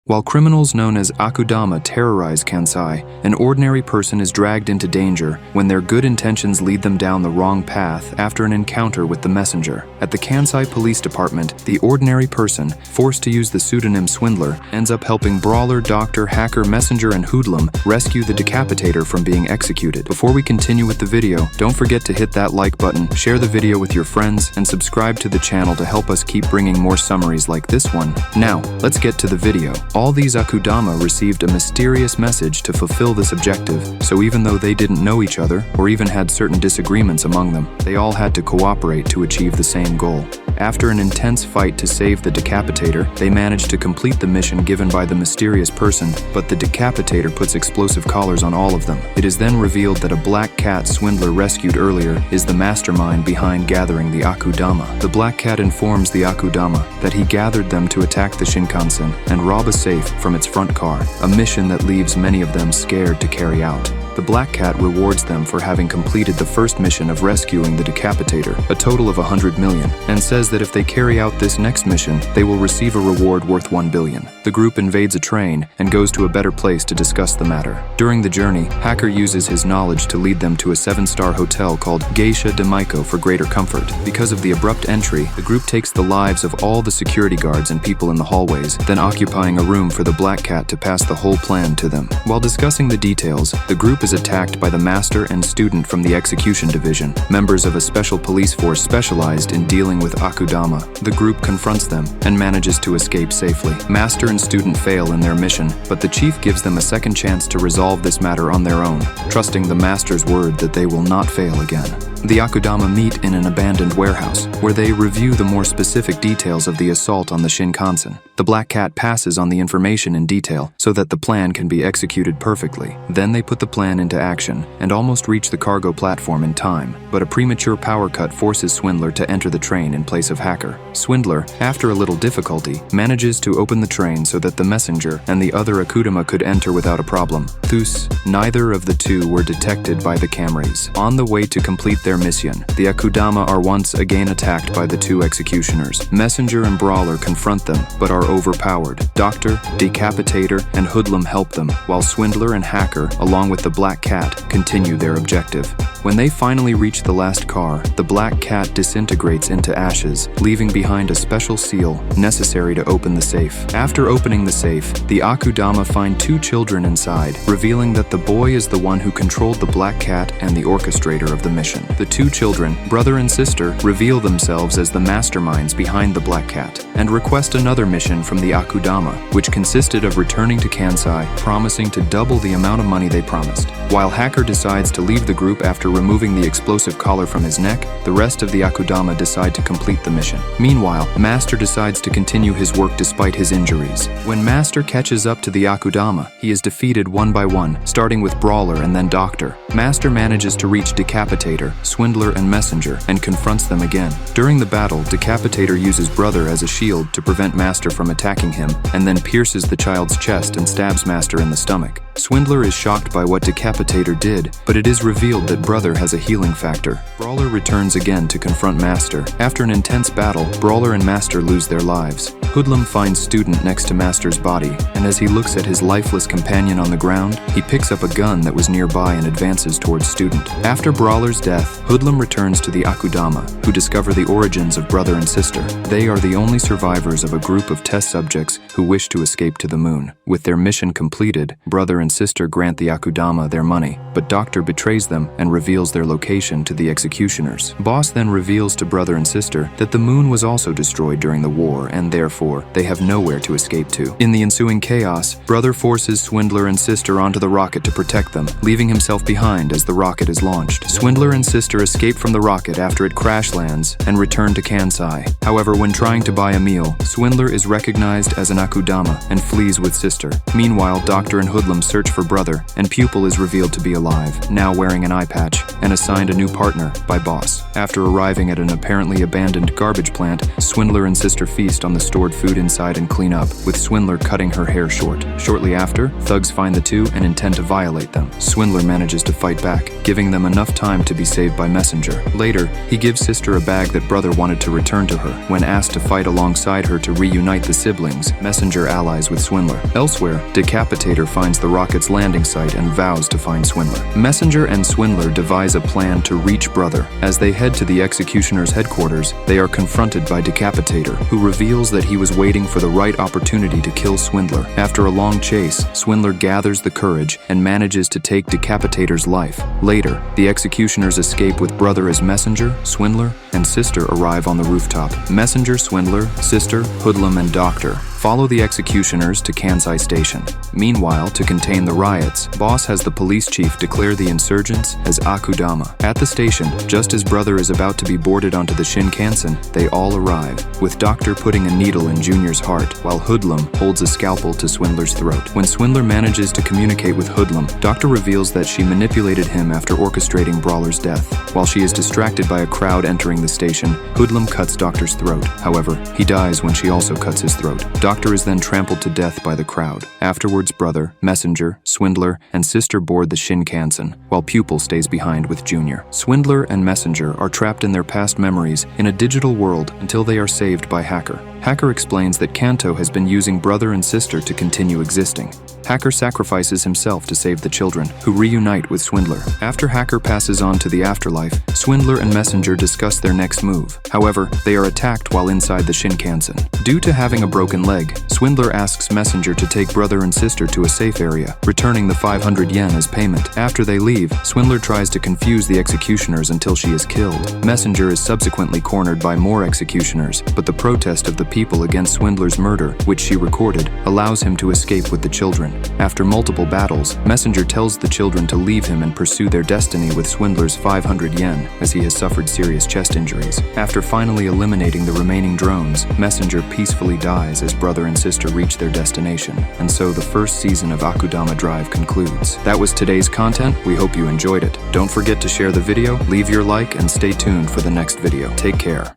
While criminals known as Akudama terrorize Kansai, an ordinary person is dragged into danger when their good intentions lead them down the wrong path after an encounter with the messenger. At the Kansai Police Department, the ordinary person, forced to use the pseudonym Swindler, ends up helping brawler, doctor, hacker, messenger, and hoodlum rescue the decapitator from being executed. Before we continue with the video, don't forget to hit that like button, share the video with your friends, and subscribe to the channel to help us keep bringing more summaries like this one. Now, let's get to the video. All these Akudama received a mysterious message to fulfill this objective, so even though they didn't know each other, or even had certain disagreements among them, they all had to cooperate to achieve the same goal. After an intense fight to save the decapitator, they managed to complete the mission given by the mysterious person, but the decapitator puts explosive collars on all of them. It is then revealed that a black cat Swindler rescued earlier is the mastermind behind gathering the Akudama. The black cat informs the Akudama that he gathered them to attack the Shinkansen and rob a safe from its front car, a mission that leaves many of them scared to carry out. The black cat rewards them for having completed the first mission of rescuing the decapitator, a total of 100 million, and says that if they carry out this next mission, they will receive a reward worth 1 billion. The group invades a train and goes to a better place to discuss the matter. During the journey, Hacker uses his knowledge to lead them to a 7-star hotel called Geisha de Maiko for greater comfort. Because of the abrupt entry, the group takes the lives of all the security guards and people in the hallways, then occupying a room for the black cat to pass the whole plan to them. While discussing the details, the group is attacked by the master and student from the execution division, members of a special police force specialized in dealing with Akudama. The group confronts them and manages to escape safely. Master and student fail in their mission, but the chief gives them a second chance to resolve this matter on their own, trusting the master's word that they will not fail again. The Akudama meet in an abandoned warehouse, where they review the more specific details of the assault on the Shinkansen. The black cat passes on the information in detail so that the plan can be executed perfectly. Then they put the plan into action and almost reach the cargo platform in time, but a premature power cut forces Swindler to enter the train in place of Hacker. Swindler, after a little difficulty, manages to open the train so that the messenger and the other Akudama could enter without a problem. Thus, neither of the two were detected by the cameras. On the way to complete their mission, the Akudama are once again attacked by the two executioners. Messenger and Brawler confront them, but are overpowered. Doctor, Decapitator, and Hoodlum help them, while Swindler and Hacker, along with the Black Cat, continue their objective. When they finally reach the last car, the Black Cat disintegrates into ashes, leaving behind a special seal necessary to open the safe. After opening the safe, the Akudama find 2 children inside, revealing that the boy is the one who controlled the Black Cat and the orchestrator of the mission. The 2 children, brother and sister, reveal themselves as the masterminds behind the Black Cat and request another mission from the Akudama, which consisted of returning to Kansai, promising to double the amount of money they promised. While Hacker decides to leave the group after removing the explosive collar from his neck, the rest of the Akudama decide to complete the mission. Meanwhile, Master decides to continue his work despite his injuries. When Master catches up to the Akudama, he is defeated one by one, starting with Brawler and then Doctor. Master manages to reach Decapitator, Swindler, and Messenger, and confronts them again. During the battle, Decapitator uses Brother as a shield to prevent Master from attacking him, and then pierces the child's chest and stabs Master in the stomach. Swindler is shocked by what Decapitator did, but it is revealed that Brother has a healing factor. Brawler returns again to confront Master. After an intense battle, Brawler and Master lose their lives. Hoodlum finds Student next to Master's body, and as he looks at his lifeless companion on the ground, he picks up a gun that was nearby and advances towards Student. After Brawler's death, Hoodlum returns to the Akudama, who discover the origins of brother and sister. They are the only survivors of a group of test subjects who wish to escape to the moon. With their mission completed, brother and sister grant the Akudama their money, but Doctor betrays them and reveals their location to the executioners. Boss then reveals to brother and sister that the moon was also destroyed during the war, and therefore, they have nowhere to escape to. In the ensuing chaos, brother forces Swindler and sister onto the rocket to protect them, leaving himself behind as the rocket is launched. Swindler and sister escape from the rocket after it crash lands and return to Kansai. However, when trying to buy a meal, Swindler is recognized as an Akudama and flees with sister. Meanwhile, Doctor and Hoodlum search for brother, and Pupil is revealed to be alive, now wearing an eye patch, and assigned a new partner by Boss. After arriving at an apparently abandoned garbage plant, Swindler and sister feast on the stored food inside and clean up, with Swindler cutting her hair short. Shortly after, thugs find the two and intend to violate them. Swindler manages to fight back, giving them enough time to be saved by Messenger. Later, he gives sister a bag that brother wanted to return to her. When asked to fight alongside her to reunite the siblings, Messenger allies with Swindler. Elsewhere, Decapitator finds the rocket's landing site and vows to find Swindler. Messenger and Swindler devise a plan to reach brother. As they head to the executioner's headquarters, they are confronted by Decapitator, who reveals that he was waiting for the right opportunity to kill Swindler. After a long chase, Swindler gathers the courage and manages to take Decapitator's life. Later, the executioners escape with brother as Messenger, Swindler, and sister arrive on the rooftop. Messenger, Swindler, sister, Hoodlum, and Doctor follow the executioners to Kansai Station. Meanwhile, to contain the riots, Boss has the police chief declare the insurgents as Akudama. At the station, just as brother is about to be boarded onto the Shinkansen, they all arrive, with Doctor putting a needle in Junior's heart, while Hoodlum holds a scalpel to Swindler's throat. When Swindler manages to communicate with Hoodlum, Doctor reveals that she manipulated him after orchestrating Brawler's death. While she is distracted by a crowd entering the station, Hoodlum cuts Doctor's throat. However, he dies when she also cuts his throat. Doctor is then trampled to death by the crowd. Afterwards, brother, Messenger, Swindler, and sister board the Shinkansen, while Pupil stays behind with Junior. Swindler and Messenger are trapped in their past memories in a digital world until they are saved by Hacker. Hacker explains that Kanto has been using brother and sister to continue existing. Hacker sacrifices himself to save the children, who reunite with Swindler. After Hacker passes on to the afterlife, Swindler and Messenger discuss their next move. However, they are attacked while inside the Shinkansen. Due to having a broken leg, Swindler asks Messenger to take brother and sister to a safe area, returning the 500 yen as payment. After they leave, Swindler tries to confuse the executioners until she is killed. Messenger is subsequently cornered by more executioners, but the protest of the people against Swindler's murder, which she recorded, allows him to escape with the children. After multiple battles, Messenger tells the children to leave him and pursue their destiny with Swindler's 500 yen, as he has suffered serious chest injuries. After finally eliminating the remaining drones, Messenger peacefully dies as brother and sister reach their destination, and so the first season of Akudama Drive concludes. That was today's content. We hope you enjoyed it. Don't forget to share the video, leave your like, and stay tuned for the next video. Take care.